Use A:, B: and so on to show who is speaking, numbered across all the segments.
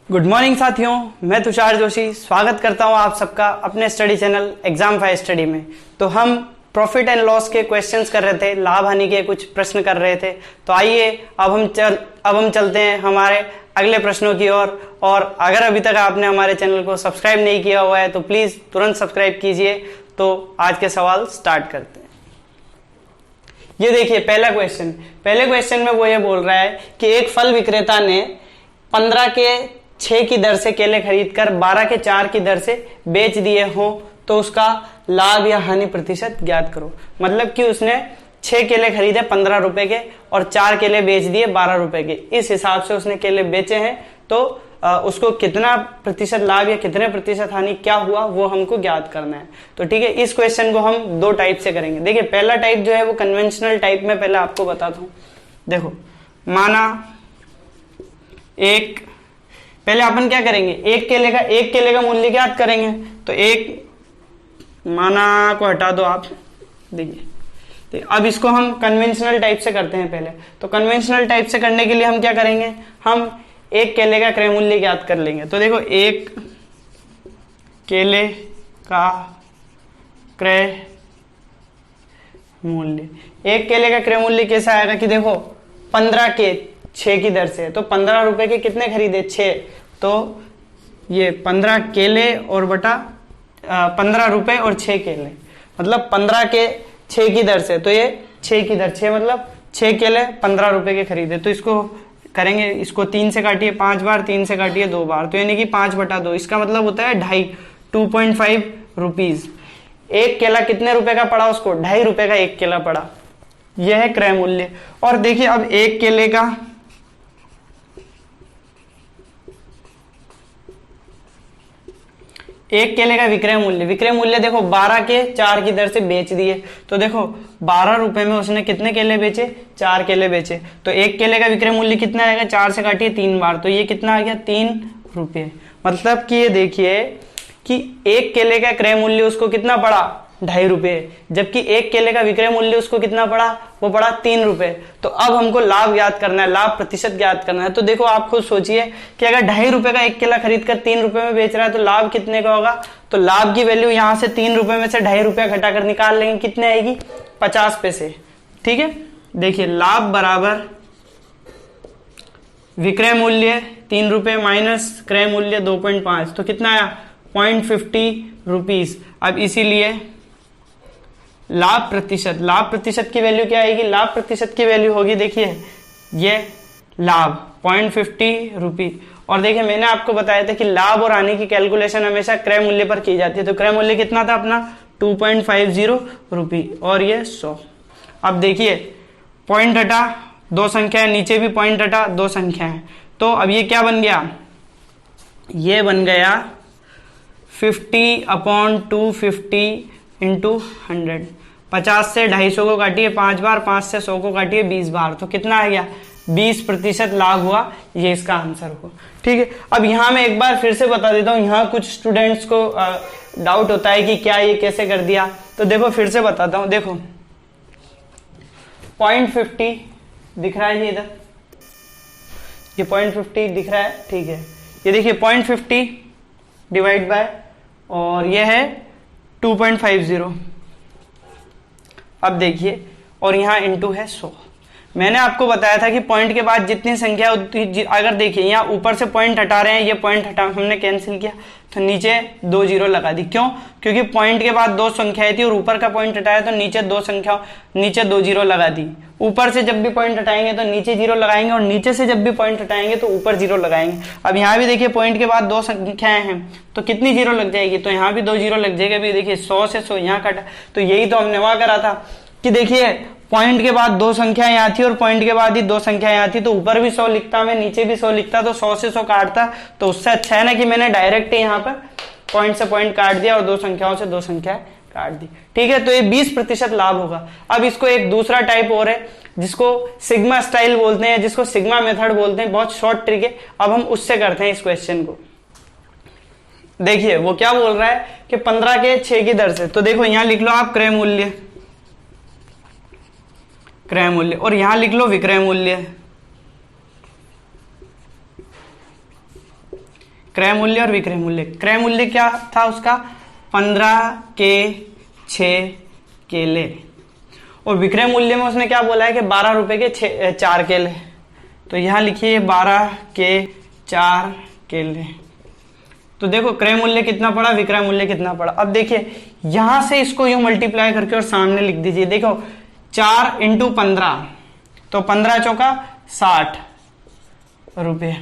A: Good morning साथियों, मैं तुषार जोशी स्वागत करता हूं आप सबका अपने study channel exam five study में। तो हम प्रॉफिट एंड लॉस के क्वेश्चंस कर रहे थे, लाभ हानि के कुछ प्रश्न कर रहे थे। तो आइए अब हम चलते हैं हमारे अगले प्रश्नों की ओर। और अगर अभी तक आपने हमारे चैनल को सब्सक्राइब नहीं किया हुआ है तो प्लीज तुरंत सब्सक्राइब कीजिए। तो आज के सवाल स्टार्ट करते हैं। ये देखिए पहले क्वेश्चन में वो ये बोल रहा है कि एक फल विक्रेता ने 15 के 6 की दर से केले खरीदकर 12 के 4 की दर से बेच दिए हो तो उसका लाभ या हानि प्रतिशत ज्ञात करो। मतलब कि उसने 6 केले खरीदे 15 रुपए के और 4 केले बेच दिए 12 रुपए के। इस हिसाब से उसने केले बेचे हैं तो उसको कितना प्रतिशत लाभ या कितने प्रतिशत हानि क्या हुआ वो हमको ज्ञात करना है। तो ठीक है, इस क्वेश्चन को हम दो टाइप से करेंगे। देखिए पहला टाइप जो है वो कन्वेंशनल टाइप में पहले आपको बताता हूं। देखो माना एक, पहले अपन क्या करेंगे, एक केले का मूल्य ज्ञात करेंगे। तो एक माना को हटा दो आप, देखिए अब इसको हम कन्वेंशनल टाइप से करते हैं पहले। तो कन्वेंशनल टाइप से करने के लिए हम क्या करेंगे, हम एक केले का क्रय मूल्य ज्ञात कर लेंगे। तो देखो एक केले का क्रय मूल्य, एक केले का क्रय मूल्य कैसा आएगा कि देखो 15 के 6 की दर से, तो 15 रुपए के कितने खरीदे 6, तो ये 15 केले और बटा 15 रुपए और 6 केले, मतलब 15 के 6 की दर से, तो ये 6 की दर 6 मतलब 6 केले 15 रुपए के खरीदे। तो इसको करेंगे, इसको 3 से काटिए 5 बार, 3 से काटिए 2 बार, तो यानी कि 5/2, इसका मतलब होता है 2.5 रुपीज। एक केला कितने रुपए का पड़ा उसको, 2.5 रुपए का एक केला पड़ा। यह है क्रय मूल्य। और देखिए अब एक केले का विक्रय मूल्य देखो 12 के 4 की दर से बेच दिए। तो देखो 12 रुपए में उसने कितने केले बेचे, 4 केले बेचे। तो एक केले का विक्रय मूल्य कितना आएगा, 4 से काटिए 3 बार, तो ये कितना आ गया 3 रुपये। मतलब कि ये देखिए कि एक केले का क्रय मूल्य उसको कितना पड़ा, 2.5 रुपये, जबकि एक केले का विक्रय मूल्य उसको कितना पड़ा, वो पड़ा 3 रुपये। तो अब हमको लाभ ज्ञात करना है, लाभ प्रतिशत ज्ञात करना है। तो देखो आप खुद सोचिए कि अगर 2.5 रुपए का एक केला खरीद कर 3 रुपए में बेच रहा है तो लाभ कितने का होगा। तो लाभ की वैल्यू यहां से 3 रुपए में से 2.5 रुपया घटाकर निकाल लेंगे, कितने आएगी 50 पैसे। ठीक है, देखिए लाभ बराबर विक्रय मूल्य 3 रुपए माइनस क्रय मूल्य 2.5, तो कितना आया 0.50 रुपीज। अब इसीलिए लाभ प्रतिशत की वैल्यू क्या आएगी, लाभ प्रतिशत की वैल्यू होगी, देखिए ये लाभ 0.50 रुपी। और देखिए मैंने आपको बताया था कि लाभ और हानि की कैलकुलेशन हमेशा क्रय मूल्य पर की जाती है। तो क्रय मूल्य कितना था अपना 2.50 रुपी और ये 100। अब देखिए पॉइंट हटा, 2 संख्या है, नीचे भी पॉइंट हटा, 2 संख्या है। तो अब ये क्या बन गया, ये बन गया 50/250 इंटू 100। 50 से 250 को काटिए 5 बार, 5 से 100 को काटिए 20 बार, तो कितना आ गया 20% लाभ हुआ। ये इसका आंसर हुआ। ठीक है, अब यहां मैं एक बार फिर से बता देता हूं, यहां कुछ स्टूडेंट्स को डाउट होता है कि क्या ये कैसे कर दिया। तो देखो फिर से बताता हूं, देखो 0.50 दिख रहा है ये इधर, ये 0.50 दिख रहा है। ठीक है, ये देखिए 0.50 डिवाइड बाय, और ये है 2.50। अब देखिए और यहां इंटू है 100। मैंने आपको बताया था कि पॉइंट के बाद जितनी संख्या, अगर देखिए यहाँ ऊपर से पॉइंट हटा रहे हैं, ये पॉइंट हटा हमने कैंसिल किया तो नीचे 2 जीरो लगा दी। क्यों, क्योंकि पॉइंट के बाद 2 संख्याएं थी और ऊपर का पॉइंट हटाया तो नीचे 2 जीरो लगा दी। ऊपर से जब भी पॉइंट हटाएंगे तो नीचे जीरो लगाएंगे और नीचे से जब भी पॉइंट हटाएंगे तो ऊपर जीरो लगाएंगे। अब यहाँ भी देखिए पॉइंट के बाद 2 संख्याएं हैं तो कितनी जीरो लग जाएगी, तो यहाँ भी 2 जीरो लग जाएगा। अभी देखिए 100 से 100 यहाँ कटा, तो यही तो हमने वहां करा था कि देखिए पॉइंट के बाद 2 संख्या यहाँ थी और पॉइंट के बाद ही 2 संख्या यहाँ थी, तो ऊपर भी 100 लिखता मैं, नीचे भी 100 लिखता, तो 100 से 100 काटता। तो उससे अच्छा है ना कि मैंने डायरेक्ट यहाँ पर पॉइंट से पॉइंट काट दिया और 2 संख्याओं से 2 संख्या काट दी। ठीक है, तो ये 20% लाभ होगा। अब इसको एक दूसरा टाइप और है जिसको सिग्मा स्टाइल बोलते हैं, जिसको सिग्मा मेथड बोलते हैं, बहुत शॉर्ट ट्रिक है। अब हम उससे करते हैं इस क्वेश्चन को। देखिए वो क्या बोल रहा है कि 15 के 6 की दर से, तो देखो यहां लिख लो आप क्रय मूल्य, और यहां लिख लो विक्रय मूल्य। क्रय मूल्य और विक्रय मूल्य। क्रय मूल्य क्या था उसका, 15 के 6 केले, और विक्रय मूल्य में उसने क्या बोला है कि 12 रुपए के 4 केले। तो यहां लिखिए 12 के 4 केले। तो देखो क्रय मूल्य कितना पड़ा, विक्रय मूल्य कितना पड़ा। अब देखिए यहां से इसको यूं मल्टीप्लाई करके और सामने लिख दीजिए। देखो 4 × 15, तो 15 चौका 60 रुपये।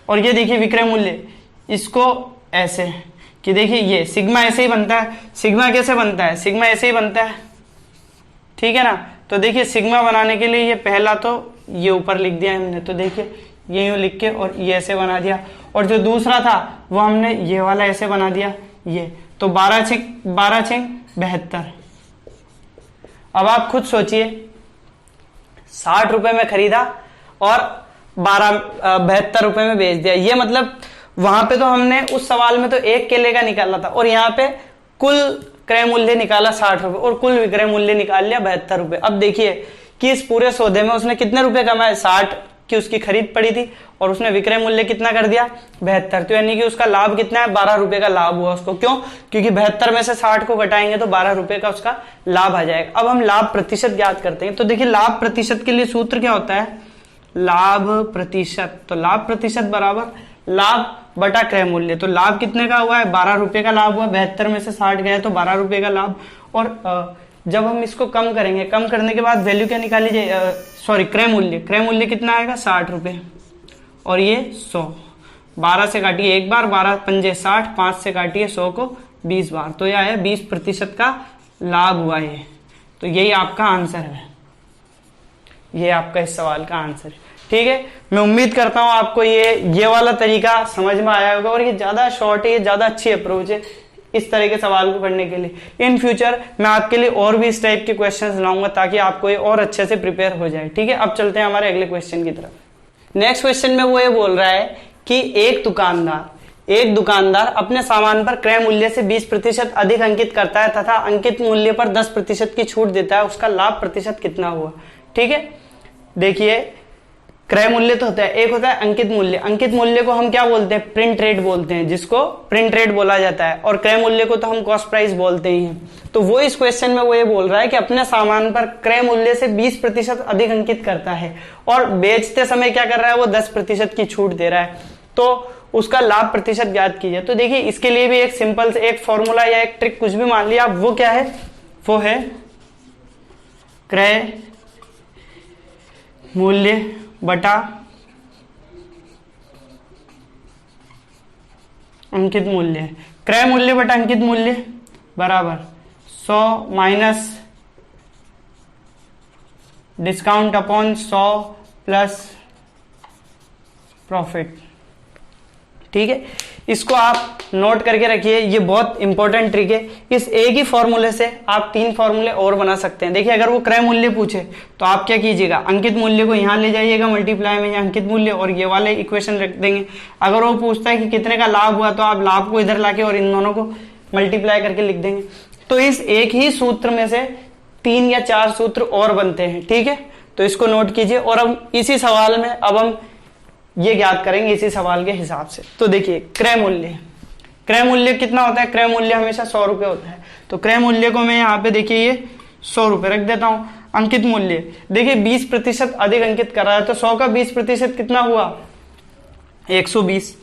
A: और ये देखिए विक्रय मूल्य, इसको ऐसे कि देखिए ये सिग्मा ऐसे ही बनता है। सिग्मा कैसे बनता है, सिग्मा ऐसे ही बनता है, ठीक है ना। तो देखिए सिग्मा बनाने के लिए ये पहला तो ये ऊपर लिख दिया हमने, तो देखिए ये यूं लिख के और ये ऐसे बना दिया, और जो दूसरा था वो हमने ये वाला ऐसे बना दिया ये। तो 12 × 72। अब आप खुद सोचिए, 60 रुपए में खरीदा और 72 रुपए में बेच दिया। ये मतलब वहां पे तो हमने उस सवाल में तो 1 केले का निकाला था, और यहाँ पे कुल क्रय मूल्य निकाला 60 रुपए और कुल विक्रय मूल्य निकाल लिया 72 रुपए। अब देखिए कि इस पूरे सौदे में उसने कितने रुपए कमाए, 60 की उसकी खरीद पड़ी थी, और उसने विक्रय मूल्य कितना कर दिया, 72। तो यानी कि उसका लाभ कितना है, 12 रुपए का लाभ हुआ उसको। क्यों, क्योंकि 72 में से 60 को घटाएंगे तो 12 रुपए का उसका लाभ आ जाएगा। अब हम लाभ प्रतिशत ज्ञात करते हैं। तो देखिए लाभ प्रतिशत के लिए सूत्र क्या होता है, लाभ प्रतिशत। तो लाभ प्रतिशत बराबर लाभ बटा क्रय मूल्य। तो लाभ कितने का हुआ है, 12 रुपए का लाभ हुआ, 72 में से 60 गए तो 12 रुपए का लाभ। और जब हम इसको कम करेंगे, कम करने के बाद वैल्यू क्या निकाली जाए, सॉरी क्रय मूल्य। क्रय मूल्य कितना आएगा, 60 रुपए, और ये 100। 12 से काटिए एक बार, 12 पंजे 60, 5 से काटिए 100 को 20 बार, तो यह है 20% का लाभ हुआ ये। तो यही आपका आंसर है, ये आपका इस सवाल का आंसर है। ठीक है, मैं उम्मीद करता हूं आपको ये वाला तरीका समझ में आया होगा, और ये ज्यादा शॉर्ट है, ये ज्यादा अच्छी अप्रोच है इस तरह के सवाल को करने के लिए। इन फ्यूचर मैं आपके लिए और भी इस टाइप के क्वेश्चंस लाऊंगा ताकि आपको ये और अच्छे से प्रिपेयर हो जाए। ठीक है, अब चलते हैं हमारे अगले क्वेश्चन की तरफ। नेक्स्ट क्वेश्चन में वो ये बोल रहा है कि एक दुकानदार अपने सामान पर क्रय मूल्य से 20% अधिक अंकित करता है तथा अंकित मूल्य पर 10% की छूट देता है, उसका लाभ प्रतिशत कितना हुआ। ठीक है, देखिए क्रय मूल्य तो होता है, एक होता है अंकित मूल्य। अंकित मूल्य को हम क्या बोलते हैं, प्रिंट रेट बोलते हैं, जिसको प्रिंट रेट बोला जाता है, और क्रय मूल्य को तो हम कॉस्ट प्राइस बोलते ही हैं। तो वो इस क्वेश्चन में वो ये बोल रहा है कि अपने सामान पर क्रय मूल्य से 20% अधिक अंकित करता है और बेचते समय क्या कर रहा है, वो 10% की छूट दे रहा है, तो उसका लाभ प्रतिशत ज्ञात कीजिए। तो देखिए इसके लिए भी एक सिंपल से एक फॉर्मूला या एक ट्रिक कुछ भी मान लिया आप, वो क्या है, वो है क्रय मूल्य बटा अंकित मूल्य। क्रय मूल्य बटा अंकित मूल्य बराबर 100 minus discount upon 100 plus profit. ठीक है, इसको आप नोट करके रखिए, ये बहुत इंपॉर्टेंट ट्रिक है। इस एक ही फॉर्मूले से आप 3 फॉर्मूले और बना सकते हैं। देखिए अगर वो क्रय मूल्य पूछे तो आप क्या कीजिएगा, अंकित मूल्य को यहां ले जाइएगा मल्टीप्लाई में, अंकित मूल्य और ये वाले इक्वेशन रख देंगे। अगर वो पूछता है कि कितने का लाभ हुआ तो आप लाभ को इधर लाके और इन दोनों को मल्टीप्लाई करके लिख देंगे। तो इस एक ही सूत्र में से 3 या 4 सूत्र और बनते हैं। ठीक है, तो इसको नोट कीजिए, और अब इसी सवाल में अब हम ये ज्ञात करेंगे इसी सवाल के हिसाब से। तो देखिए क्रय मूल्य कितना होता है, क्रय मूल्य हमेशा 100 रुपए होता है। तो क्रय मूल्य को मैं यहाँ पे देखिए ये 100 रुपए रख देता हूं। अंकित मूल्य देखिए 20% अधिक अंकित कर रहा है, तो 100 का 20% कितना हुआ, 120।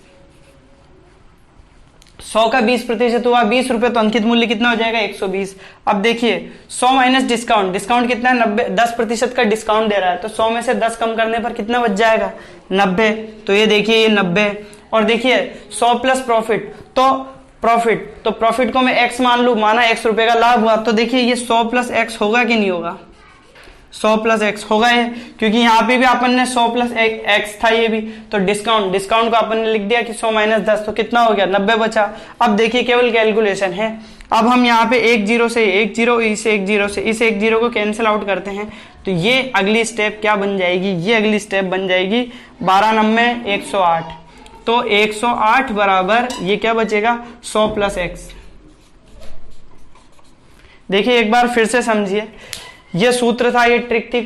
A: 100 का 20% हुआ 20 रुपए, तो अंकित मूल्य कितना हो जाएगा, 120। अब देखिए 100 माइनस डिस्काउंट कितना है, 90, 10% का डिस्काउंट दे रहा है, तो 100 में से 10 कम करने पर कितना बच जाएगा, 90। तो ये देखिए ये 90, और देखिए 100 प्लस प्रॉफिट, तो प्रॉफिट को मैं x मान लू, माना x रुपए का लाभ हुआ, तो देखिए ये 100 प्लस x होगा कि नहीं होगा, 100 प्लस x होगा ये, क्योंकि यहाँ पे भी अपन ने 100 प्लस x था ये भी। तो डिस्काउंट को अपन ने लिख दिया कि 100 माइनस 10, तो कितना हो गया, 90 बचा। अब देखिए केवल कैलकुलेशन है, अब हम यहाँ पे एक जीरो से एक जीरो, इस एक जीरो को कैंसिल आउट करते हैं, तो ये अगली स्टेप क्या बन जाएगी, ये अगली स्टेप बन जाएगी 12 9 108। तो 108 बराबर ये क्या बचेगा, 100 प्लस x। देखिए एक बार फिर से समझिए, ये सूत्र था, ये ट्रिक थी,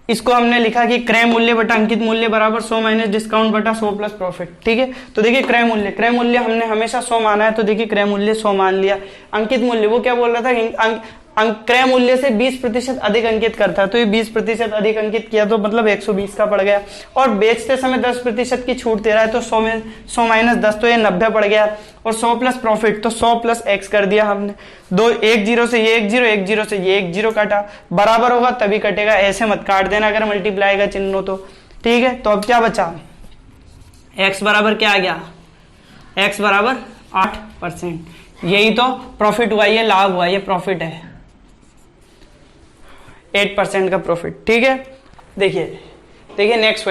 A: इसको हमने लिखा कि क्रय मूल्य बटा अंकित मूल्य बराबर 100 माइनस डिस्काउंट बटा 100 प्लस प्रॉफिट। ठीक है, तो देखिए क्रय मूल्य हमने हमेशा 100 माना है, तो देखिए क्रय मूल्य 100 मान लिया। अंकित मूल्य वो क्या बोल रहा था, क्रय मूल्य से 20% अधिक अंकित करता है, तो ये 20% अधिक अंकित किया तो मतलब 120 का पड़ गया। और बेचते समय 10% की छूट दे रहा है, तो 100 में 100 माइनस 10 तो ये 90 पड़ गया। और 100 प्लस प्रॉफिट तो 100 प्लस एक्स कर दिया हमने। दो एक जीरो से ये एक जीरो, एक जीरो से ये एक जीरो काटा, बराबर होगा तभी कटेगा, ऐसे मत काट देना अगर मल्टीप्लाई का चिन्ह हो तो। ठीक है, तो अब क्या बचा, एक्स बराबर क्या आ गया, एक्स बराबर 8%। यही तो प्रॉफिट हुआ, ये लाभ हुआ, ये प्रॉफिट है 8% का प्रॉफिट। ठीक है, देखिए नेक्स्ट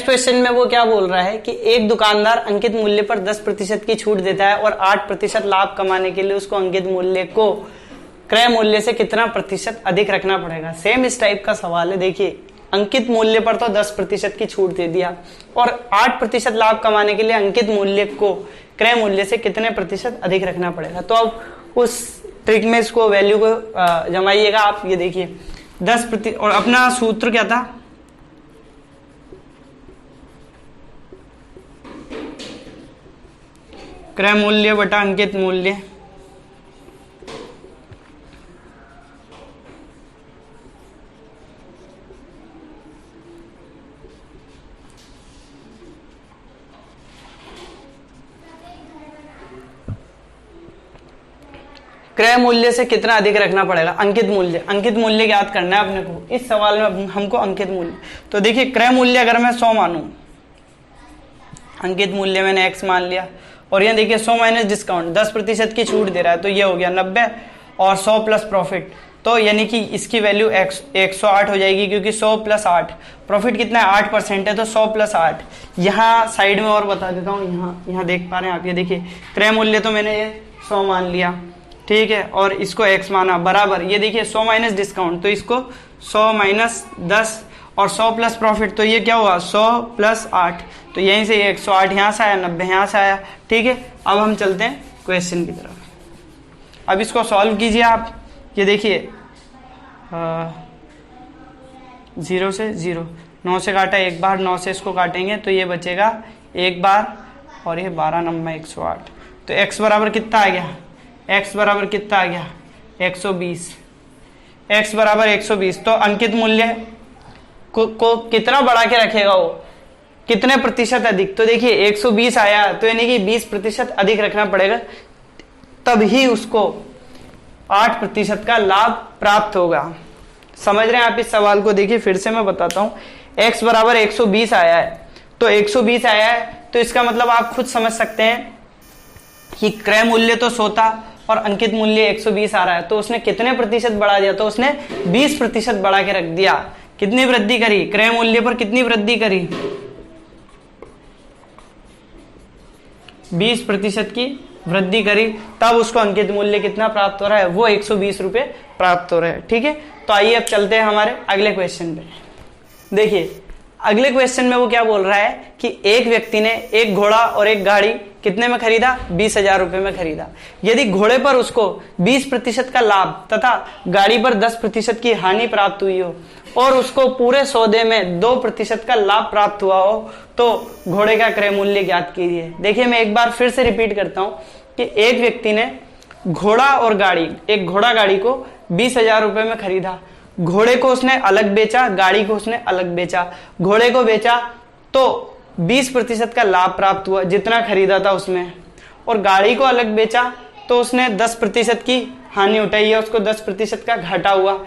A: क्वेश्चन में वो क्या बोल रहा है कि एक दुकानदार अंकित मूल्य पर 10% की छूट देता है और 8% लाभ कमाने के लिए उसको अंकित मूल्य को क्रय मूल्य से कितना प्रतिशत अधिक रखना पड़ेगा। सेम इस टाइप का सवाल है। देखिए अंकित मूल्य पर तो 10% की छूट दे दिया और 8% लाभ कमाने के लिए अंकित मूल्य को क्रय मूल्य से कितने प्रतिशत अधिक रखना पड़ेगा। तो अब उस ट्रिक में इसको वैल्यू को जमाइएगा आप। ये देखिए 10% और अपना सूत्र क्या था, क्रय मूल्य बटा अंकित मूल्य। क्रय मूल्य से कितना अधिक रखना पड़ेगा, अंकित मूल्य याद करना है अपने को इस सवाल में हमको। अंकित मूल्य तो देखिए क्रय मूल्य अगर मैं 100 मानूं, अंकित मूल्य मैंने x मान लिया, और ये देखिए 100 माइनस डिस्काउंट 10% की छूट दे रहा है, तो ये हो गया 90 और 100 प्लस प्रॉफिट, तो यानी कि इसकी वैल्यू 108 हो जाएगी, क्योंकि 100 प्लस 8 प्रॉफिट कितना है 8% है, तो 100 प्लस 8। यहाँ साइड में और बता देता हूँ, यहाँ देख पा रहे हैं आप, ये देखिए क्रय मूल्य तो मैंने ये 100 मान लिया, ठीक है, और इसको x माना, बराबर ये देखिए 100 माइनस डिस्काउंट, तो इसको 100 माइनस 10 और 100 प्लस प्रॉफिट, तो ये क्या हुआ 100 प्लस 8, तो यहीं से 108 यहाँ से आया, 90 यहाँ से आया। ठीक है, अब हम चलते हैं क्वेश्चन की तरफ। अब इसको सॉल्व कीजिए आप। ये देखिए 0 से 0, 9 से काटा एक बार, 9 से इसको काटेंगे तो ये बचेगा एक बार, और ये 12 9 108, तो x बराबर कितना आ गया, x बराबर कितना आ गया 120, x बराबर 120। तो अंकित मूल्य को कितना बढ़ा के रखेगा वो, कितने प्रतिशत अधिक, तो देखिए 120 आया, तो यानी कि 20% अधिक रखना पड़ेगा, तभी उसको 8% का लाभ प्राप्त होगा। समझ रहे हैं आप इस सवाल को। देखिए फिर से मैं बताता हूं, x बराबर 120 आया है, तो 120 आया है, तो इसका मतलब आप खुद समझ सकते हैं कि क्रय मूल्य तो 100 था और अंकित मूल्य 120 आ रहा है, तो उसने कितने प्रतिशत बढ़ा दिया, तो उसने 20% बढ़ा के रख दिया। कितनी वृद्धि करी, क्रय मूल्य पर कितनी वृद्धि करी, 20% की वृद्धि करी, तब उसको अंकित मूल्य कितना प्राप्त हो रहा है, वो 120 रुपए प्राप्त हो रहे हैं। ठीक है, तो आइए अब चलते हैं हमारे अगले क्वेश्चन पे। देखिए अगले क्वेश्चन में वो क्या बोल रहा है कि एक व्यक्ति ने एक घोड़ा और एक गाड़ी कितने में खरीदा, 20,000 रुपए में खरीदा। यदि घोड़े पर उसको 20% का लाभ तथा गाड़ी पर 10% की हानि प्राप्त हुई हो और उसको पूरे सौदे में 2% का लाभ प्राप्त हुआ हो, तो घोड़े का क्रय मूल्य ज्ञात कीजिए। देखिए मैं एक बार फिर से रिपीट करता हूं कि एक व्यक्ति ने घोड़ा और गाड़ी, एक घोड़ा गाड़ी को 20,000 रुपए में खरीदा, घोड़े को उसने अलग बेचा, गाड़ी को उसने अलग बेचा। घोड़े को बेचा तो 20% का लाभ प्राप्त हुआ जितना खरीदा था उसमें, और गाड़ी को अलग बेचा तो उसने 10% की हानि उठाई है, उसको 10% का घाटा हुआ।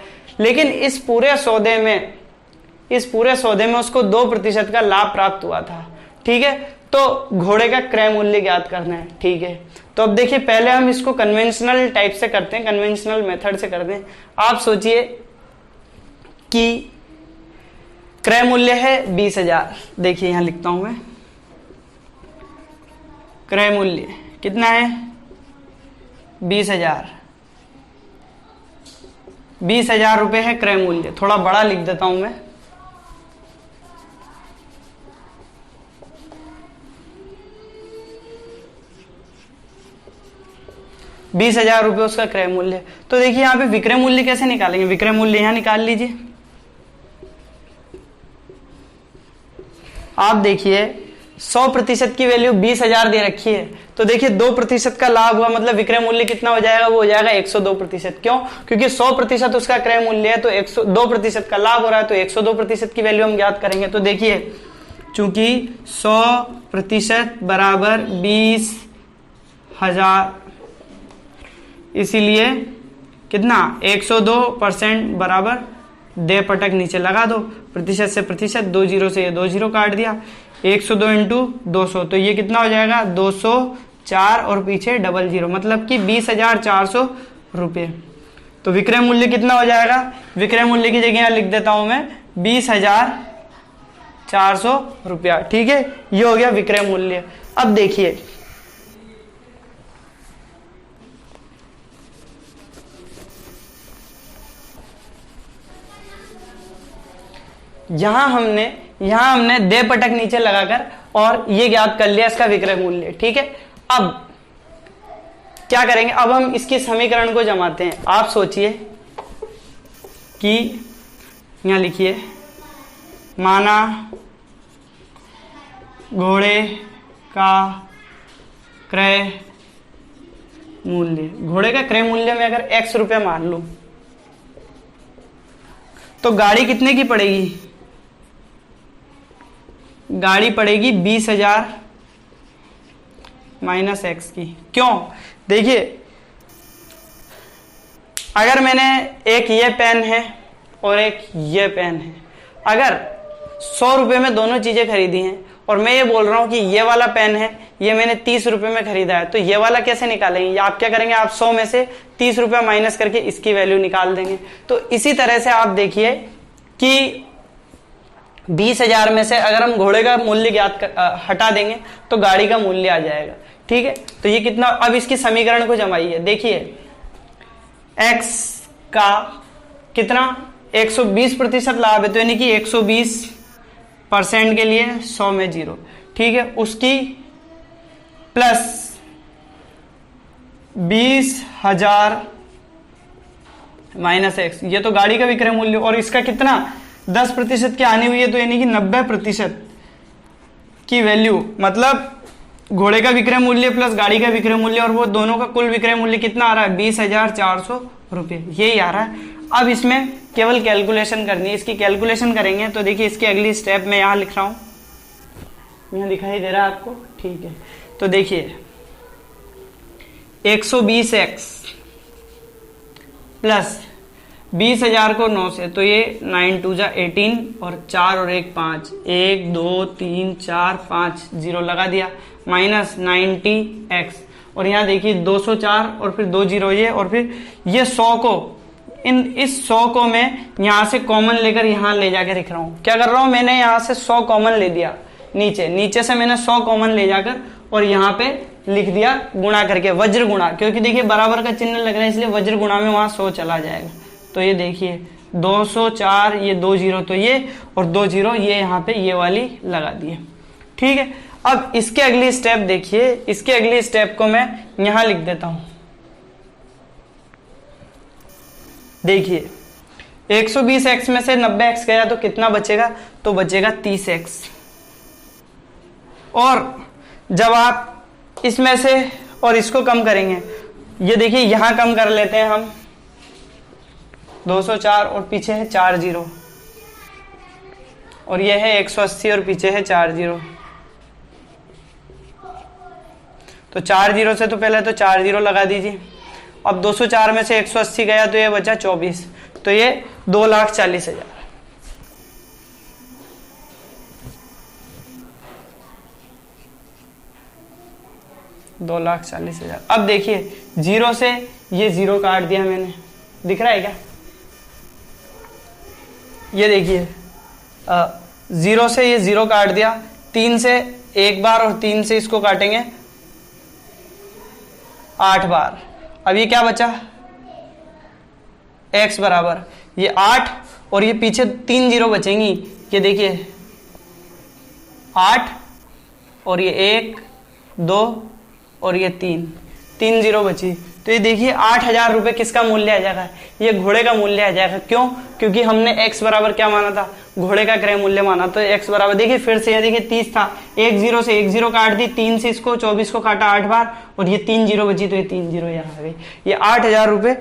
A: लेकिन इस पूरे सौदे में उसको 2% का लाभ प्राप्त हुआ था। ठीक है, तो घोड़े का क्रय मूल्य ज्ञात करना है। ठीक है, तो अब देखिए पहले हम इसको कन्वेंशनल टाइप से करते हैं, कन्वेंशनल मेथड से करते हैं। आप सोचिए कि क्रय मूल्य है 20,000, देखिए यहां लिखता हूं मैं, क्रय मूल्य कितना है 20,000, 20,000 रुपए है क्रय मूल्य। थोड़ा बड़ा लिख देता हूं मैं, ₹20,000 उसका क्रय मूल्य। तो देखिए यहाँ पे विक्रय मूल्य कैसे निकालेंगे, विक्रय मूल्य यहाँ निकाल लीजिए, आप देखिए 100% की वैल्यू 20,000 दे रखी है, तो देखिए 2% का लाभ हुआ, मतलब विक्रय मूल्य कितना हो जाएगा, वो हो जाएगा 102%। क्यों? क्योंकि 100% उसका क्रय मूल्य है, तो 102% का लाभ हो रहा है, तो 102% की वैल्यू हम ज्ञात करेंगे। तो देखिए चूंकि 100% बराबर 20,000, इसीलिए कितना 102% बराबर दे पटक नीचे लगा दो, प्रतिशत से प्रतिशत, 2 जीरो से ये 2 जीरो काट दिया, 102 इंटू 200, तो ये कितना हो जाएगा 204 और पीछे डबल जीरो, मतलब कि 20,400 रुपये। तो विक्रय मूल्य कितना हो जाएगा, विक्रय मूल्य की जगह यहां लिख देता हूं मैं 20,400 रुपया। ठीक है, ये हो गया विक्रय मूल्य। अब देखिए यहां हमने दे पटक नीचे लगाकर और ये ज्ञात कर लिया इसका विक्रय मूल्य। ठीक है, अब क्या करेंगे, अब हम इसकी समीकरण को जमाते हैं। आप सोचिए कि यहां लिखिए, माना घोड़े का क्रय मूल्य, घोड़े का क्रय मूल्य में अगर X रुपया मान लूं, तो गाड़ी कितने की पड़ेगी, गाड़ी पड़ेगी 20,000 माइनस X की। क्यों? देखिए अगर मैंने एक ये पेन है और एक ये पेन है, अगर 100 रुपये में दोनों चीजें खरीदी हैं और मैं ये बोल रहा हूं कि ये वाला पेन है, ये मैंने 30 रुपये में खरीदा है, तो ये वाला कैसे निकालेंगे, आप क्या करेंगे, आप 100 में से 30 रुपया माइनस करके इसकी वैल्यू निकाल देंगे। तो इसी तरह से आप देखिए कि 20,000 में से अगर हम घोड़े का मूल्य हटा देंगे तो गाड़ी का मूल्य आ जाएगा। ठीक है, तो ये कितना, अब इसकी समीकरण को जमाइए। देखिए x का कितना 120% लाभ है, तो यानी कि 120% के लिए 100 में 0। ठीक है, उसकी प्लस 20,000 माइनस x, ये तो गाड़ी का विक्रय मूल्य, और इसका कितना 10% की आनी हुई है, तो यानी कि 90% की वैल्यू, मतलब घोड़े का विक्रय मूल्य प्लस गाड़ी का विक्रय मूल्य, और वो दोनों का कुल विक्रय मूल्य कितना आ रहा है 20,400 रुपये, यही आ रहा है। अब इसमें केवल कैलकुलेशन करनी है, इसकी कैलकुलेशन करेंगे। तो देखिए इसकी अगली स्टेप मैं यहां लिख रहा हूं, यहां दिखाई दे रहा है आपको। ठीक है, तो देखिए 120x प्लस 20,000 को 9 से, तो ये 9 2 जा 18 और 4 और 1 5, 1 2 3 4 5 0 लगा दिया, माइनस 90x, और यहाँ देखिए 204 और फिर 2 जीरो ये, और फिर ये 100 को, इस 100 को मैं यहाँ से कॉमन लेकर यहाँ ले जाकर लिख रहा हूँ। क्या कर रहा हूँ, मैंने यहाँ से 100 कॉमन ले दिया, नीचे से मैंने 100 कॉमन ले जाकर और यहाँ पे लिख दिया गुणा करके, वज्र गुणा, क्योंकि देखिए बराबर का चिन्ह लग रहा है, इसलिए वज्र गुणा में वहां 100 चला जाएगा। तो ये देखिए 204, ये 2 जीरो तो ये, और 2 जीरो ये यहाँ पे ये वाली लगा दी। ठीक है, अब इसके अगली स्टेप देखिए, इसके अगली स्टेप को मैं यहां लिख देता हूं। देखिए 120x में से 90x गया तो कितना बचेगा, तो बचेगा 30x। और जब आप इसमें से और इसको कम करेंगे, ये देखिए यहां कम कर लेते हैं हम 204 और पीछे है 4 जीरो, और ये है 180 और पीछे है 4 जीरो। तो 4 जीरो से तो पहले तो 4 जीरो लगा दीजिए। अब 204 में से 180 गया तो ये बचा 24, तो ये 2,40,000। $2,40,000। अब देखिए जीरो से ये जीरो काट दिया मैंने, दिख रहा है क्या, ये देखिए जीरो से ये जीरो काट दिया, 3 से एक बार और 3 से इसको काटेंगे 8 बार। अब ये क्या बचा, x बराबर ये 8 और ये पीछे 3 जीरो बचेंगी, ये देखिए 8 और ये 1 2 और ये 3 जीरो बची। तो ये देखिए 8,000 रुपये किसका मूल्य आ जाएगा, ये घोड़े का मूल्य आ जाएगा। क्यों, क्योंकि हमने x बराबर क्या माना था, घोड़े का क्रय मूल्य माना। तो x बराबर, देखिए फिर से, देखिए 30 था, एक जीरो से एक जीरो काट दी, 3 से इसको 24 को काटा 8 बार, और ये 3 जीरो बची, तो ये 3 जीरो यहाँ आ गई। ये 8,000 रुपये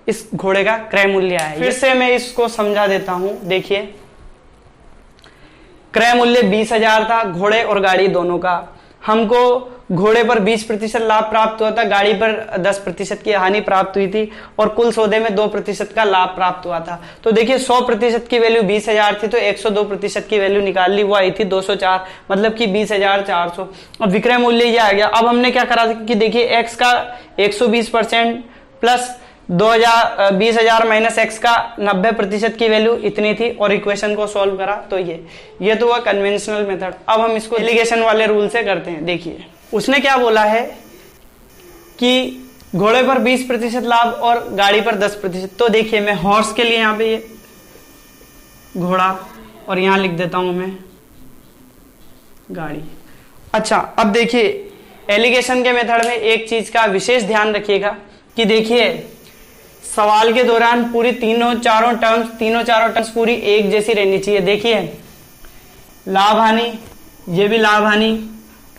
A: इस घोड़े का क्रय मूल्य आया। फिर से मैं इसको समझा देता हूं, देखिए क्रय मूल्य 20,000 था घोड़े और गाड़ी दोनों का। हमको घोड़े पर 20% लाभ प्राप्त हुआ था, गाड़ी पर 10% की हानि प्राप्त हुई थी, और कुल सौदे में 2% का लाभ प्राप्त हुआ था। तो देखिए 100% की वैल्यू 20,000 थी, तो 102% की वैल्यू निकाल ली, वो आई थी 204, मतलब कि 20,400। अब विक्रय मूल्य ये आ गया। अब हमने क्या करा कि देखिए एक्स का 120% प्लस 20,000 माइनस एक्स का 90% की वैल्यू इतनी थी, और इक्वेशन को सॉल्व करा। तो ये तो हुआ कन्वेंशनल मेथड। अब हम इसको एलिगेशन वाले रूल से करते हैं। देखिए उसने क्या बोला है कि घोड़े पर 20% लाभ और गाड़ी पर 10%। तो देखिए मैं हॉर्स के लिए यहां पे ये घोड़ा और यहां लिख देता हूं मैं गाड़ी। अच्छा, अब देखिए एलिगेशन के मेथड में एक चीज का विशेष ध्यान रखिएगा कि देखिए सवाल के दौरान पूरी तीनों चारों टर्म्स पूरी एक जैसी रहनी चाहिए। देखिए लाभ हानि, ये भी लाभ हानि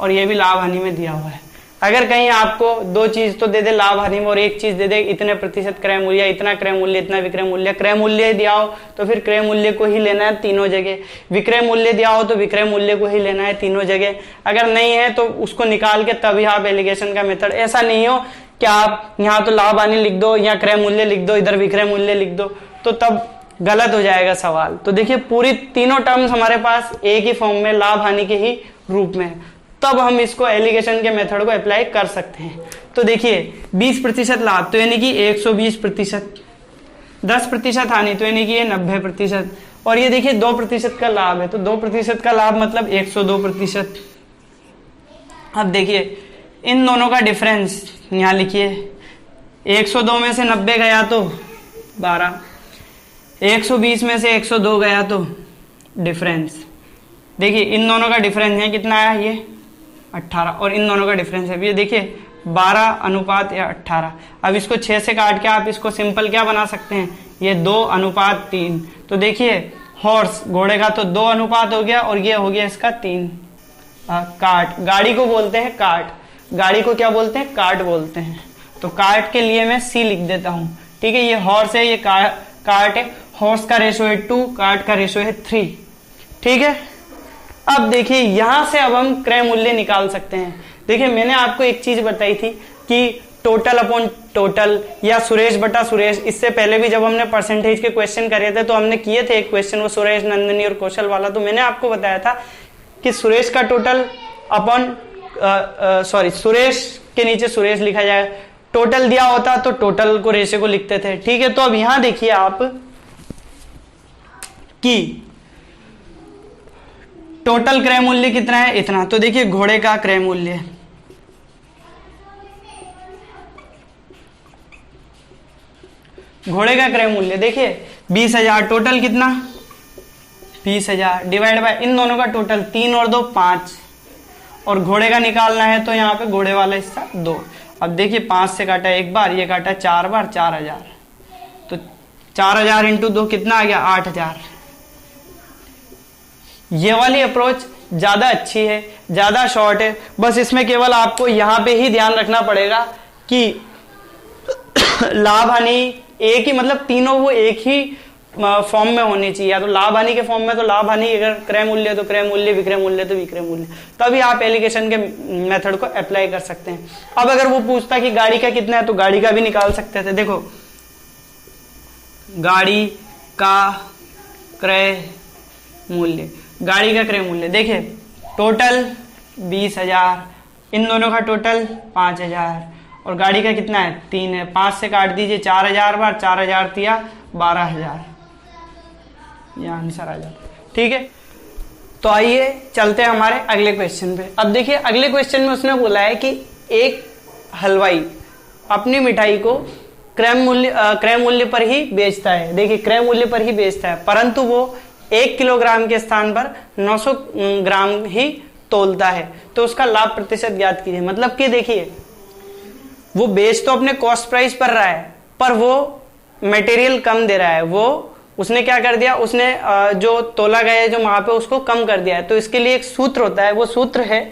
A: और ये भी लाभ हानि में दिया हुआ है। अगर कहीं आपको दो चीज तो दे दे लाभ हानि में, और एक चीज दे दे इतने प्रतिशत क्रय मूल्य, इतना क्रय मूल्य, इतना विक्रय मूल्य, क्रय मूल्य दिया हो तो फिर क्रय मूल्य को ही लेना है तीनों जगह, विक्रय मूल्य दिया हो तो विक्रय मूल्य को ही लेना है तीनों जगह। अगर नहीं है तो उसको निकाल के तभी आप एलिगेशन का मेथड, ऐसा नहीं हो कि आप यहाँ तो लाभ हानि लिख दो, यहाँ क्रय मूल्य लिख दो, इधर विक्रय मूल्य लिख दो, तो तब गलत हो जाएगा सवाल। तो देखिए पूरी तीनों टर्म्स हमारे पास एक ही फॉर्म में लाभ हानि के ही रूप में है, तब हम इसको एलिगेशन के मेथड को अप्लाई कर सकते हैं। तो देखिए 20% लाभ तो यानी कि 120%, 10% हानि तो यानी कि ये 90%, और ये देखिए 2% का लाभ है, तो 2% का लाभ मतलब 102%। अब देखिए इन दोनों का डिफरेंस यहां लिखिए, 102 में से 90 गया तो 12, 120 में से 102 गया तो डिफरेंस, देखिए इन दोनों का डिफरेंस है कितना आया, ये 18, और इन दोनों का डिफरेंस है ये देखिए 12 अनुपात या 18। अब इसको 6 से काट के आप इसको सिंपल क्या बना सकते हैं, ये 2 अनुपात 3। तो देखिए हॉर्स घोड़े का तो 2 अनुपात हो गया, और ये हो गया इसका 3। काट, गाड़ी को बोलते हैं काट, गाड़ी को क्या बोलते हैं, काट बोलते हैं। तो काट के लिए मैं C लिख देता हूं, ठीक है। ये हॉर्स है, ये काट है, हॉर्स का रेशो है 2, काट का रेशो है 3, ठीक है। अब देखिए यहां से अब हम क्रय मूल्य निकाल सकते हैं। देखिए मैंने आपको एक चीज बताई थी कि टोटल अपॉन टोटल या सुरेश बटा सुरेश, इससे पहले भी जब हमने परसेंटेज के क्वेश्चन करे थे तो हमने किए थे एक क्वेश्चन, वो सुरेश, नंदिनी और कौशल वाला। तो मैंने आपको बताया था कि सुरेश का टोटल अपॉन सुरेश के नीचे सुरेश लिखा जाए, टोटल दिया होता तो टोटल को रेशे को लिखते थे, ठीक है। तो अब यहां देखिए आप कि टोटल क्रय मूल्य कितना है, इतना। तो देखिए घोड़े का क्रय मूल्य, घोड़े का क्रय मूल्य देखिए 20,000, टोटल कितना 20,000 डिवाइड बाय इन दोनों का टोटल 3 और 2 5, और घोड़े का निकालना है तो यहाँ पे घोड़े वाला हिस्सा 2। अब देखिए 5 से काटा एक बार, ये काटा 4 बार, 4,000, तो 4,000 इंटू 2 कितना आ गया 8,000। ये वाली अप्रोच ज्यादा अच्छी है, ज्यादा शॉर्ट है, बस इसमें केवल आपको यहां पे ही ध्यान रखना पड़ेगा कि लाभ हानि एक ही, मतलब तीनों वो एक ही फॉर्म में होनी चाहिए। या तो लाभ हानि के फॉर्म में तो लाभ हानि, अगर क्रय मूल्य तो क्रय मूल्य, विक्रय मूल्य तो विक्रय मूल्य, तभी आप एलिगेशन के मेथड को अप्लाई कर सकते हैं। अब अगर वो पूछता कि गाड़ी का कितना है तो गाड़ी का भी निकाल सकते थे। देखो गाड़ी का क्रय मूल्य, गाड़ी का क्रय मूल्य देखिए टोटल 20,000, इन दोनों का टोटल 5,000, और गाड़ी का कितना है 3 है। 5 से काट दीजिए 4,000 बार, 4,000 दिया 12,000, ये आंसर आ जाता है, ठीक है। तो आइए चलते हैं हमारे अगले क्वेश्चन पे। अब देखिए अगले क्वेश्चन में उसने बोला है कि एक हलवाई अपनी मिठाई को क्रय मूल्य पर ही बेचता है। देखिए क्रय मूल्य पर ही बेचता है, परंतु वो 1 किलोग्राम के स्थान पर 900 ग्राम ही तोलता है, तो उसका लाभ प्रतिशत ज्ञात कीजिए। मतलब कि देखिए वो बेच तो अपने कॉस्ट प्राइस पर रहा है, पर वो मटेरियल कम दे रहा है, वो उसने क्या कर दिया, उसने जो तोला गया है जो माप है उसको कम कर दिया है। तो इसके लिए एक सूत्र होता है, वो सूत्र है,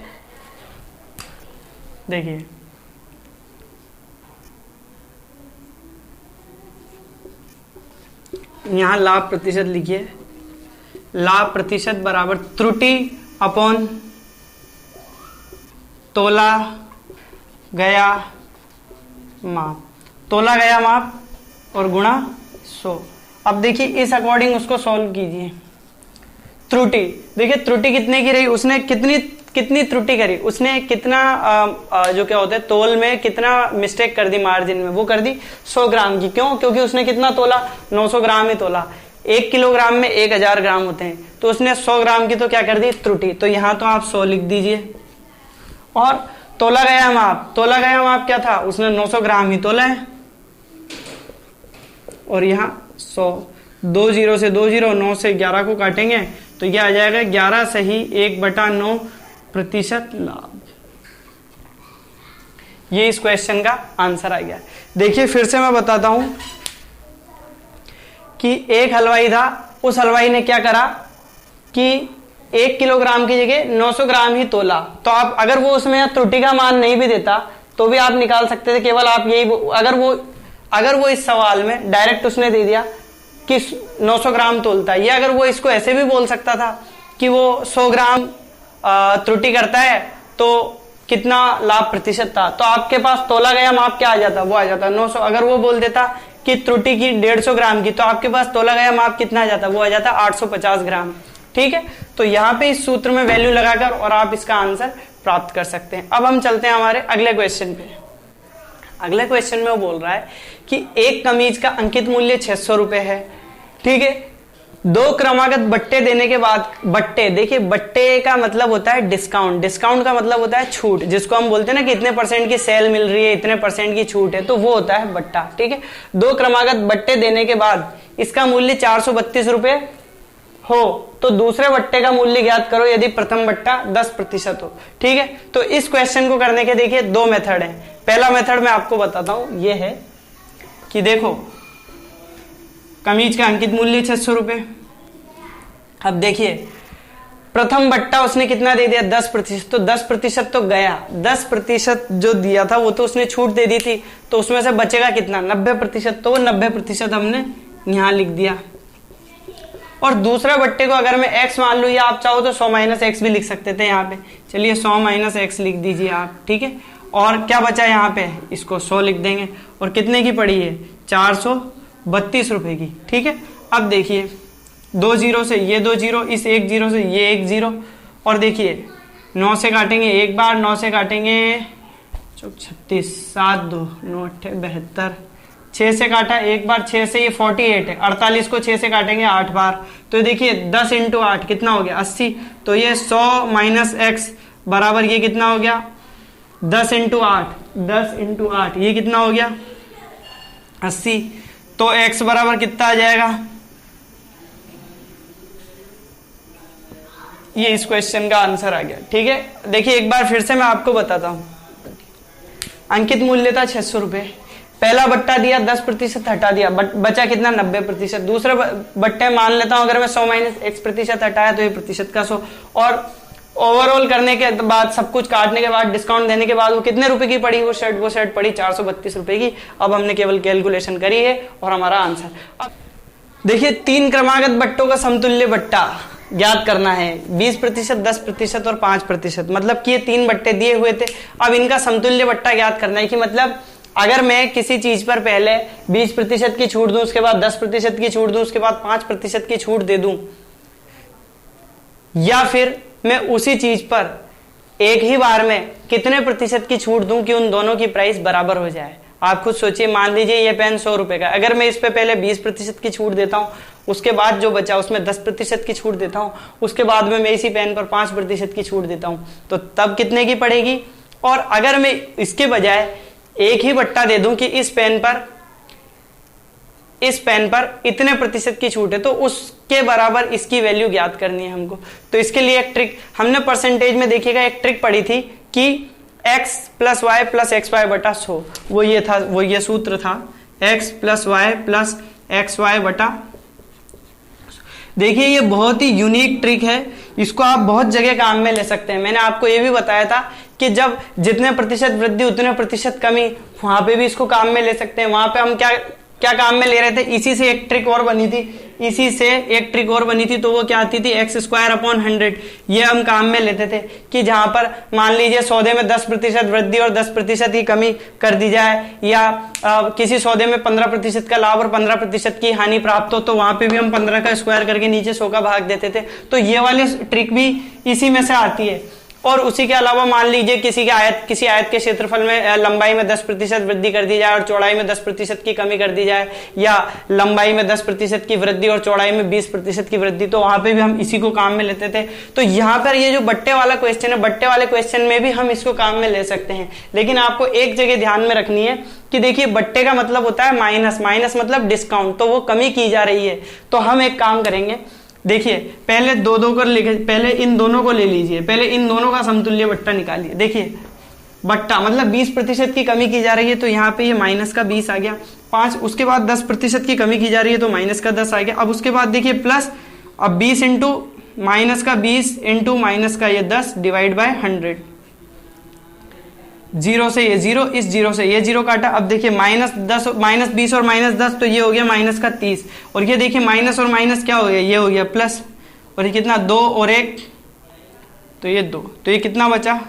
A: देखिए यहां लाभ प्रतिशत लिखिए, लाभ प्रतिशत बराबर त्रुटि अपॉन तोला गया माप, तोला गया माप और गुणा 100। अब देखिए इस अकॉर्डिंग उसको सॉल्व कीजिए। त्रुटि, देखिए त्रुटि कितने की रही, उसने कितनी त्रुटि करी, उसने कितना जो क्या होता है तोल में कितना मिस्टेक कर दी, मार्जिन में, वो कर दी 100 ग्राम की। क्यों? क्योंकि उसने कितना तोला, 900 ग्राम ही तोला। 1 किलोग्राम में 1000 ग्राम होते हैं, तो उसने 100 ग्राम की तो क्या कर दी, त्रुटि। तो यहां तो आप 100 लिख दीजिए। और तोला गया माप, तोला गया माप क्या था, उसने 900 ग्राम ही तोला है, और यहां 100, 2 जीरो से 2 जीरो, 9 से 11 को काटेंगे तो यह आ जाएगा 11 सही 1/9% लाभ। ये इस क्वेश्चन का आंसर आ गया। देखिए फिर से मैं बताता हूं कि एक हलवाई था, उस हलवाई ने क्या करा कि 1 किलोग्राम की जगह 900 ग्राम ही तोला। तो आप अगर वो उसमें त्रुटि का मान नहीं भी देता तो भी आप निकाल सकते थे। केवल आप यही, अगर वो इस सवाल में डायरेक्ट उसने दे दिया कि 900 ग्राम तोलता है, या अगर वो इसको ऐसे भी बोल सकता था कि वो 100 ग्राम त्रुटि करता है तो कितना लाभ प्रतिशत था, तो आपके पास तोला गया माप क्या आ जाता, वो आ जाता 900। अगर वो बोल देता कि त्रुटि की 150 ग्राम की, तो आपके पास तोला गया माप कितना आ जाता, वो आ जाता 850 ग्राम। ठीक है, तो यहां पे इस सूत्र में वैल्यू लगाकर और आप इसका आंसर प्राप्त कर सकते हैं। अब हम चलते हैं हमारे अगले क्वेश्चन पे। अगले क्वेश्चन में वो बोल रहा है कि एक कमीज का अंकित मूल्य 600 रुपए है। ठीक है, 2 क्रमागत बट्टे देने के बाद, बट्टे देखिए, बट्टे का मतलब होता है डिस्काउंट, डिस्काउंट का मतलब होता है छूट, जिसको हम बोलते हैं ना कि इतने % की सेल मिल रही है, इतने % की छूट है, तो वो होता है बट्टा। ठीक है, 2 क्रमागत बट्टे देने के बाद इसका मूल्य 432 रुपए हो तो दूसरे बट्टे का मूल्य ज्ञात करो यदि प्रथम बट्टा 10% हो। ठीक है, तो इस क्वेश्चन को करने के देखिए 2 मेथड हैं। पहला मेथड मैं आपको बताता हूं, यह है कि देखो कमीज का अंकित मूल्य 600 रुपए। अब देखिए प्रथम बट्टा उसने कितना दे दिया, 10%, तो 10% तो गया, 10% जो दिया था वो तो उसने छूट दे दी थी, तो उसमें से बचेगा कितना, 90%, तो वो 90% हमने यहां लिख दिया। और दूसरे बट्टे को अगर मैं x मान लूं, या आप चाहो तो 100 - x भी लिख सकते थे यहाँ पे, चलिए 100 - x लिख दीजिए आप। ठीक है, और क्या बचा यहाँ पे, इसको 100 लिख देंगे, और कितने की पड़ी है, 432 रुपए की। ठीक है, अब देखिए 2 जीरो से ये 2 जीरो, इस 1 जीरो से ये 1 जीरो, और देखिए 9 से काटेंगे एक बार, 9 से काटेंगे 36, 7 2 9 8 72, 6 से काटा एक बार, 6 से ये 48 है, 48 को 6 से काटेंगे 8 बार, तो देखिए 10 × 8 कितना हो गया, 80। तो ये 100 - x बराबर ये कितना हो गया, 10 × 8, 10 × 8 ये कितना हो गया, 80। तो x बराबर कितना आ जाएगा, ये इस क्वेश्चन का आंसर आ गया। ठीक है, देखिए एक बार फिर से मैं आपको बताता हूं, अंकित मूल्य था 600 रुपए, पहला बट्टा दिया, 10% हटा दिया, बचा कितना, 90%। दूसरे बट्टे मान लेता हूं अगर मैं 100 - x% हटाया तो ये प्रतिशत का 100, और ओवरऑल करने के बाद, सब कुछ काटने के बाद, डिस्काउंट देने के बाद वो कितने रुपए की पड़ी, वो शर्ट पड़ी 432 रुपए की। अब हमने केवल कैलकुलेशन करी है और हमारा आंसर। अब देखिए 3 क्रमागत बट्टों का समतुल्य बट्टा ज्ञात करना है, 20%, 10% और 5%, मतलब कि ये 3 बट्टे दिए हुए थे। अब इनका समतुल्य बट्टा ज्ञात करना है, कि मतलब अगर मैं किसी चीज पर पहले 20% की छूट दूं, उसके बाद 10% की छूट दूं, उसके बाद 5% की छूट दे दूं, या फिर मैं उसी चीज पर एक ही बार में कितने प्रतिशत की छूट दूं कि उन दोनों की प्राइस बराबर हो जाए। आप खुद सोचिए, मान लीजिए ये पेन 100 रुपए का, अगर मैं इस पे पहले 20% की छूट देता हूं, उसके बाद जो बचा उसमें 10% की छूट देता हूं, उसके बाद में मैं इसी पेन पर 5% की छूट देता हूं, तो तब कितने की पड़ेगी। और अगर मैं इसके बजाय एक ही बट्टा दे दूं कि इस पेन पर इतने प्रतिशत की छूट है, तो उसके बराबर इसकी वैल्यू ज्ञात करनी है हमको। तो इसके लिए एक ट्रिक हमने परसेंटेज में देखिएगा, एक ट्रिक पढ़ी थी कि x + y + xy बटा 100, वो ये सूत्र था, x + y + xy बटा देखिए ये बहुत ही यूनिक ट्रिक है, इसको आप बहुत जगह काम में ले सकते हैं। मैंने आपको ये भी बताया था कि जब जितने प्रतिशत वृद्धि उतने प्रतिशत कमी, वहां पे भी इसको काम में ले सकते हैं। वहां पे हम क्या क्या काम में ले रहे थे, इसी से एक ट्रिक और बनी थी, इसी से एक ट्रिक और बनी थी, तो वो क्या आती थी, x² 100। ये हम काम में लेते थे कि जहां पर मान लीजिए सौदे में 10% वृद्धि और 10% की कमी कर दी जाए, या किसी सौदे में 15% का लाभ और 15% की हानि प्राप्त हो, तो वहां पे भी हम 15 का स्क्वायर करके नीचे 100 का भाग देते थे। तो ये वाली ट्रिक भी इसी में से आती है। और उसी के अलावा मान लीजिए किसी आयत के क्षेत्रफल में लंबाई में 10% वृद्धि कर दी जाए और चौड़ाई में 10% की कमी कर दी जाए, या लंबाई में 10% की वृद्धि और चौड़ाई में 20% की वृद्धि, तो वहां पे भी हम इसी को काम में लेते थे। तो यहां पर ये जो बट्टे वाला क्वेश्चन है, बट्टे वाले क्वेश्चन में भी हम इसको काम में ले सकते हैं। लेकिन आपको एक जगह ध्यान में रखनी है कि देखिए बट्टे का मतलब होता है माइनस, माइनस मतलब डिस्काउंट, तो वो कमी की जा रही है। तो हम एक काम करेंगे, देखिए पहले दो कर लिखे, पहले इन दोनों को ले लीजिए, पहले इन दोनों का समतुल्य बट्टा निकालिए। देखिए बट्टा मतलब 20% की कमी की जा रही है, तो यहाँ पे ये माइनस का 20 आ गया 5। उसके बाद 10% की कमी की जा रही है, तो माइनस का 10 आ गया। अब उसके बाद देखिए प्लस, अब 20 इंटू माइनस का 20 इंटू माइनस का ये 10 डिवाइड बाय 100। 0 से ये 0, इस 0 से ये 0 काटा। अब देखिए -10 -20 और -10, तो ये हो गया माइनस का 30। और ये देखिए माइनस और माइनस क्या हो गया, ये हो गया प्लस। और ये कितना, 2 और 1, तो ये 2, तो ये कितना बचा,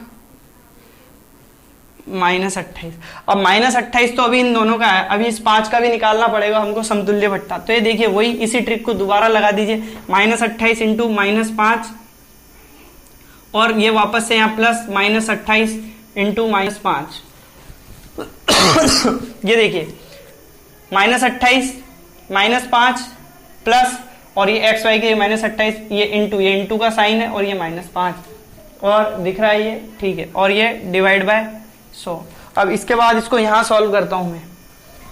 A: -28। अब -28 तो अभी इन दोनों का है, अभी इस 5 का भी निकालना पड़ेगा हमको समतुल्य भट्टा। तो ये देखिए वही इसी ट्रिक को दोबारा लगा दीजिए, -28 इंटू -5, और ये वापस से यहाँ प्लस -28 इंटू -5। ये देखिए -28 -5 प्लस, और ये एक्स वाई के -28, ये इंटू का साइन है, और ये -5, और दिख रहा है ये, ठीक है, और ये डिवाइड बाय 100। अब इसके बाद इसको यहां सॉल्व करता हूं मैं।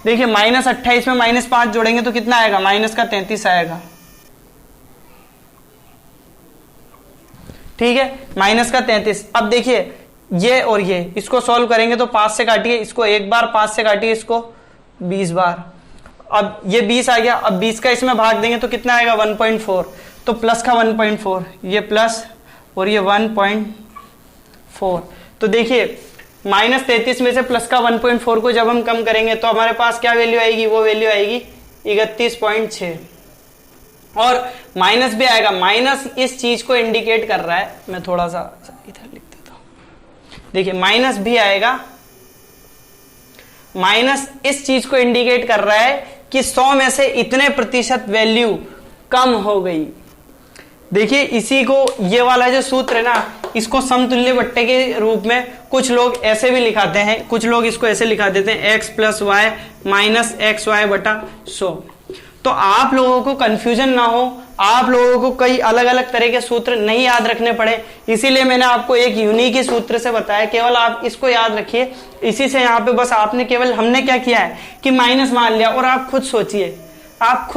A: देखिए -28 में -5 जोड़ेंगे तो कितना आएगा, माइनस का 33 आएगा, ठीक है, माइनस का 33। अब देखिए ये और ये, इसको सॉल्व करेंगे तो 5 से काटिए, इसको एक बार, 5 से काटिए इसको 20 बार। अब ये 20 आ गया, अब 20 का इसमें भाग देंगे तो कितना आएगा, 1.4, तो प्लस का 1.4, ये प्लस और ये 1.4। तो देखिए -33 में से प्लस का 1.4 को जब हम कम करेंगे तो हमारे पास क्या वैल्यू आएगी, वो वैल्यू आएगी 31.6। और माइनस भी आएगा, माइनस इस चीज को इंडिकेट कर रहा है, मैं थोड़ा सा इधर लिख देता हूं। देखिए माइनस भी आएगा, माइनस इस चीज को इंडिकेट कर रहा है कि 100 में से इतने प्रतिशत वैल्यू कम हो गई। देखिए इसी को, ये वाला जो सूत्र है ना, इसको समतुल्य बट्टे के रूप में कुछ लोग ऐसे भी लिखाते हैं, कुछ लोग इसको ऐसे लिखा देते हैं, x + y - xy बटा 100। तो आप लोगों को कंफ्यूजन ना हो, आप लोगों को कई अलग अलग तरह के सूत्र नहीं याद रखने पड़े, इसीलिए मैंने आपको एक यूनिक ही सूत्र से बताया, केवल आप इसको याद रखिए। इसी से यहाँ पे बस आपने केवल, हमने क्या किया है कि माइनस मान लिया। और आप खुद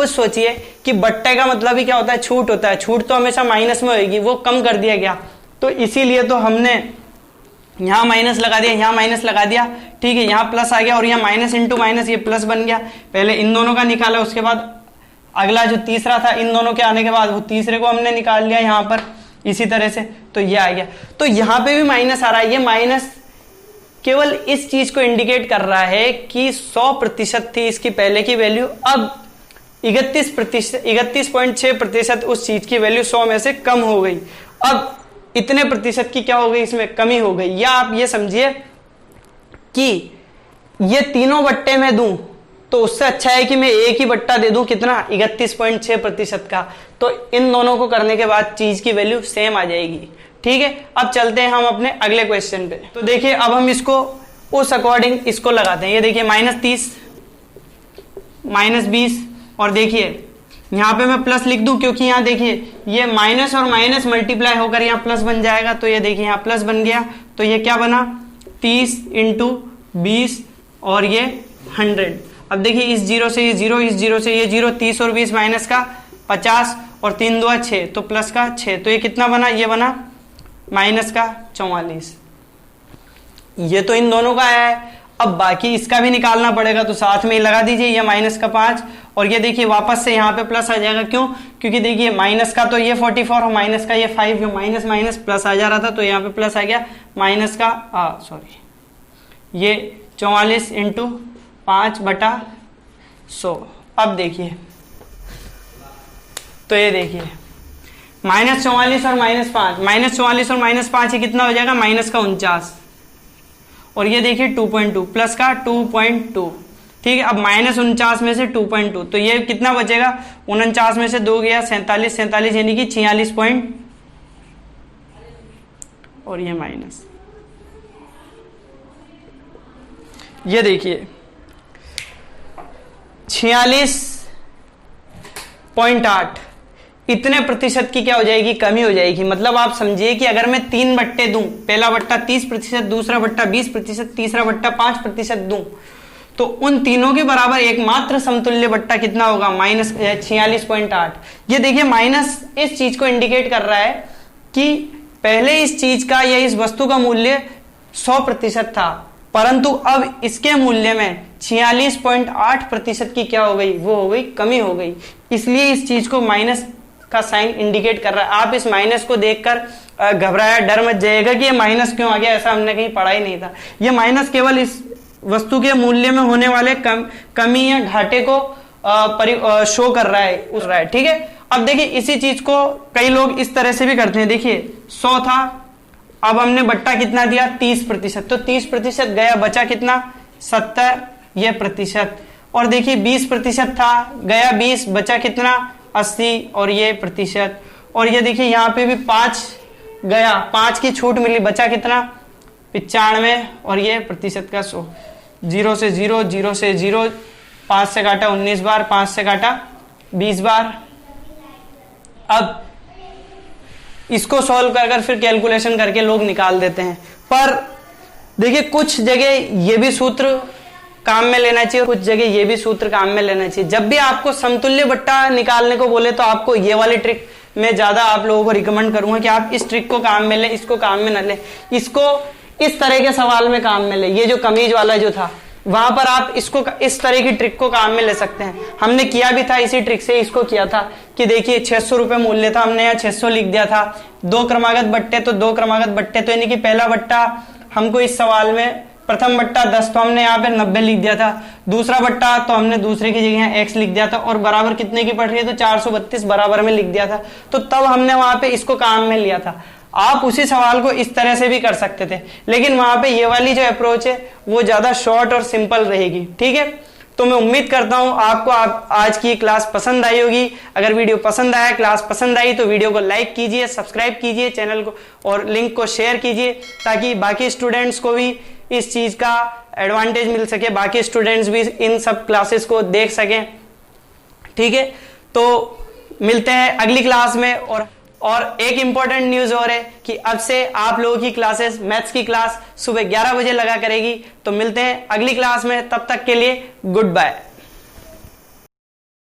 A: सोचिए कि बट्टे का मतलब ही क्या होता है, छूट होता है। छूट तो हमेशा माइनस में होगी, वो कम कर दिया गया, तो इसीलिए तो हमने यहां माइनस लगा दिया, यहां माइनस लगा दिया, ठीक है, यहां प्लस आ गया, और यहां माइनस इंटू माइनस ये प्लस बन गया। पहले इन दोनों का निकाला, उसके बाद अगला जो तीसरा था, इन दोनों के आने के बाद वो तीसरे को हमने निकाल लिया यहां पर, इसी तरह से, तो ये आ गया। तो यहां पे भी माइनस आ रहा है, ये माइनस केवल इस चीज को इंडिकेट कर रहा है कि 100% थी इसकी पहले की वैल्यू, अब 31.6% उस चीज की वैल्यू 100 में से कम हो गई। अब इतने प्रतिशत की क्या हो गई, इसमें कमी हो गई। या आप ये समझिए कि ये तीनों बट्टे में दूं तो उससे अच्छा है कि मैं एक ही बट्टा दे दूं, कितना, 31.6% का। तो इन दोनों को करने के बाद चीज की वैल्यू सेम आ जाएगी, ठीक है। अब चलते हैं हम अपने अगले क्वेश्चन पे। तो देखिए अब हम इसको उस अकॉर्डिंग इसको लगाते हैं। ये देखिए -30 -20, और देखिए यहां पे मैं प्लस लिख दूं क्योंकि यहां देखिए ये माइनस और माइनस मल्टीप्लाई होकर यहां प्लस बन जाएगा। तो ये देखिए यहां प्लस बन गया, तो ये क्या बना, 30 इंटू 20 और ये 100। अब देखिए इस 0 से ये 0, इस 0 से ये 0, 30 और 20 माइनस का 50 और 3 2 6, तो प्लस का 6, तो ये कितना बना, ये बना माइनस का 44। ये तो इन दोनों का है। अब बाकी इसका भी निकालना पड़ेगा, तो साथ में ही लगा दीजिए, ये माइनस का 5 और ये देखिए वापस से यहाँ पे प्लस आ जाएगा। क्यों? क्योंकि देखिए माइनस का तो ये 44 और माइनस का ये 5, जो माइनस माइनस प्लस आ जा रहा था, तो यहाँ पे प्लस आ गया माइनस का ये 44 इंटू 5/100। अब देखिए, तो ये देखिए -44 और -5, -44 और -5 ये कितना हो जाएगा? माइनस का 49 और ये देखिए 2.2 प्लस का 2.2। ठीक है, अब -49 में से 2.2, तो ये कितना बचेगा? 49 में से 2 गया 47, 47 यानी कि 46 पॉइंट और ये माइनस, ये देखिए 46.8 इतने प्रतिशत की क्या हो जाएगी? कमी हो जाएगी। मतलब आप समझिए कि अगर मैं 3 बट्टे दूं, पहला बट्टा 30%, दूसरा बट्टा 20%, तीसरा बट्टा 5% दूं, तो उन तीनों के बराबर एकमात्र समतुल्य बट्टा कितना होगा? -46.8। ये देखिए माइनस इस चीज को इंडिकेट कर रहा है कि पहले इस चीज का या इस वस्तु का मूल्य 100% था, परंतु अब इसके मूल्य में 46.8% की क्या हो गई? वो हो गई कमी हो गई। इसलिए इस चीज को माइनस का साइन इंडिकेट कर रहा है। आप इस माइनस को देखकर घबराया, डर मत जाइएगा कि ये माइनस क्यों आ गया, ऐसा हमने कहीं पढ़ा ही नहीं था। ये माइनस केवल इस वस्तु के मूल्य में होने वाले कमी या घाटे को शो कर रहा है। ठीक है, अब देखिए इसी चीज को कई लोग इस तरह से भी करते हैं। देखिए 100 था, अब हमने बट्टा कितना दिया? 30%, तो 30% गया, बचा कितना? 70 ये प्रतिशत। और देखिए 20% था, गया 20, बचा कितना? 80 और ये प्रतिशत। और ये देखिए यहाँ पे भी 5 गया, 5 की छूट मिली, बचा कितना? 95 और ये प्रतिशत का 100। 0 से 0, 0 से 0, 5 से काटा 19 बार, 5 से काटा 20 बार। अब इसको सॉल्व कर फिर कैलकुलेशन करके लोग निकाल देते हैं, पर देखिए कुछ जगह ये भी सूत्र काम में लेना चाहिए, कुछ जगह ये भी सूत्र काम में लेना चाहिए। जब भी आपको समतुल्य बट्टा निकालने को बोले तो आपको ये वाली ट्रिक मैं ज्यादा आप लोगों को रिकमेंड करूंगा कि आप इस ट्रिक को काम में लें, इसको काम में न लें। इसको इस तरह के सवाल में काम में ले, ये जो कमीज वाला जो था वहां पर आप इसको इस तरह की ट्रिक को काम में ले सकते हैं। हमने किया भी था, इसी ट्रिक से इसको किया था कि देखिए 600 रुपए मूल्य था, हमने यहाँ 600 लिख दिया था। 2 क्रमागत बट्टे तो 2 क्रमागत बट्टे, तो यानी कि पहला बट्टा हमको इस सवाल में, प्रथम बट्टा 10 तो हमने यहाँ पे 90 लिख दिया था, दूसरा बट्टा तो हमने दूसरे की जगह x लिख दिया था, और बराबर कितने की पड़ रही है? तो 432 बराबर में लिख दिया था। तो तब हमने वहां पे इसको काम में लिया था। आप उसी सवाल को इस तरह से भी कर सकते थे, लेकिन वहां पे ये वाली जो अप्रोच है वो ज्यादा शॉर्ट और सिंपल रहेगी। ठीक है, तो मैं उम्मीद करता हूं आपको आज की क्लास पसंद आई होगी। अगर वीडियो पसंद आया, क्लास पसंद आई, तो वीडियो को लाइक कीजिए, सब्सक्राइब कीजिए चैनल को, और लिंक को शेयर कीजिए ताकि बाकी स्टूडेंट्स को भी इस चीज का एडवांटेज मिल सके, बाकी स्टूडेंट्स भी इन सब क्लासेस को देख सकें। ठीक है, तो मिलते हैं अगली क्लास में। और एक इंपॉर्टेंट न्यूज और है कि अब से आप लोगों की क्लासेस, मैथ्स की क्लास सुबह 11 बजे लगा करेगी। तो मिलते हैं अगली क्लास में, तब तक के लिए गुड बाय।